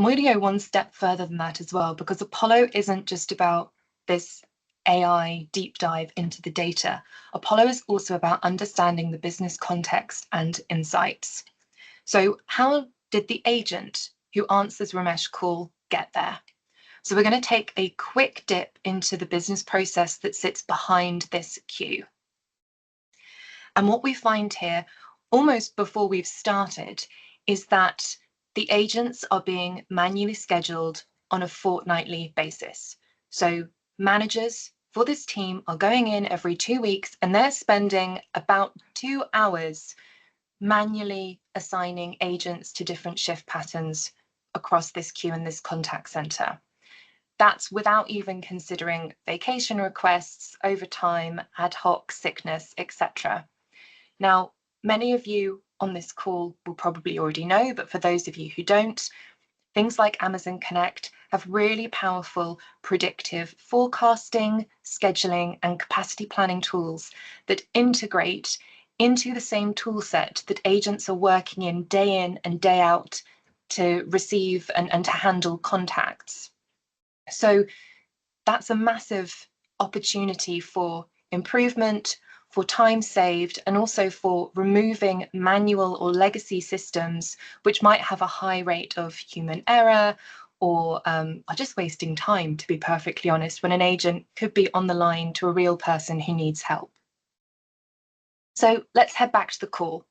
And we're going to go one step further than that as well, because Apollo isn't just about this AI deep dive into the data. Apollo is also about understanding the business context and insights. So how did the agent who answers Ramesh's call get there? So we're going to take a quick dip into the business process that sits behind this queue. And what we find here, almost before we've started, is that the agents are being manually scheduled on a fortnightly basis. So managers for this team are going in every 2 weeks and they're spending about 2 hours manually assigning agents to different shift patterns across this queue in this contact center. That's without even considering vacation requests, overtime, ad hoc, sickness, etc. Now, many of you on this call will probably already know, but for those of you who don't, things like Amazon Connect have really powerful predictive forecasting, scheduling, and capacity planning tools that integrate into the same tool set that agents are working in and day out to receive and to handle contacts. So that's a massive opportunity for improvement, for time saved, and also for removing manual or legacy systems which might have a high rate of human error or are just wasting time, to be perfectly honest, when an agent could be on the line to a real person who needs help. So let's head back to the call.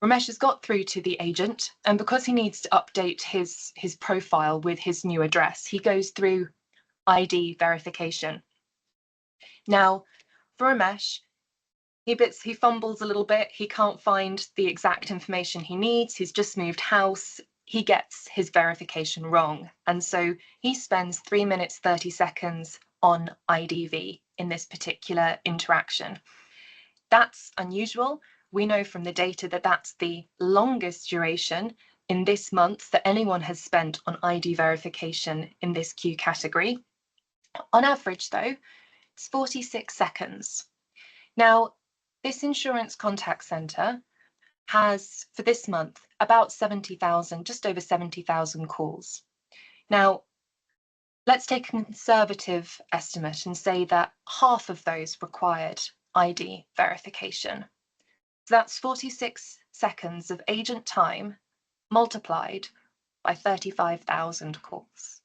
Ramesh has got through to the agent, and because he needs to update his profile with his new address, he goes through ID verification. Now, for Ramesh, he fumbles a little bit. He can't find the exact information he needs. He's just moved house. He gets his verification wrong. And so he spends 3 minutes, 30 seconds on IDV in this particular interaction. That's unusual. We know from the data that that's the longest duration in this month that anyone has spent on ID verification in this queue category. On average, though, it's 46 seconds. Now, this insurance contact centre has, for this month, about 70,000, just over 70,000 calls. Now, let's take a conservative estimate and say that half of those required ID verification. So that's 46 seconds of agent time multiplied by 35,000 calls.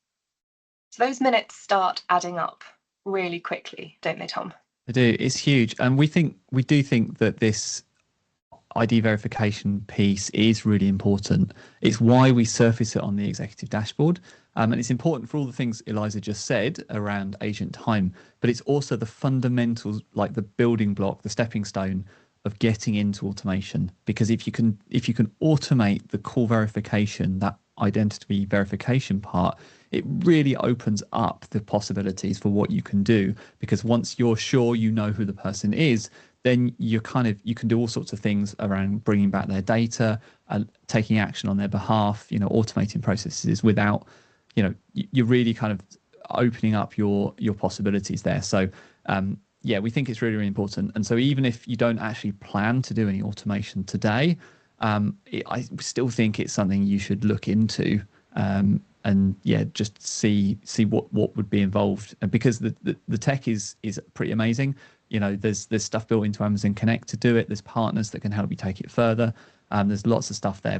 So those minutes start adding up really quickly, don't they, Tom? They do. It's huge. And we do think that this ID verification piece is really important. It's why we surface it on the executive dashboard. And it's important for all the things Eliza just said around agent time, but it's also the fundamentals, like the building block, the stepping stone of getting into automation. Because if you can automate the call verification, that identity verification part, it really opens up the possibilities for what you can do. Because once you're sure you know who the person is, then you can do all sorts of things around bringing back their data and taking action on their behalf, automating processes without, you're really kind of opening up your possibilities there. So yeah, we think it's really, really important. And so even if you don't actually plan to do any automation today, I still think it's something you should look into, and yeah, just see what would be involved, because the tech is pretty amazing. There's stuff built into Amazon Connect to do it. There's partners that can help you take it further. There's lots of stuff there.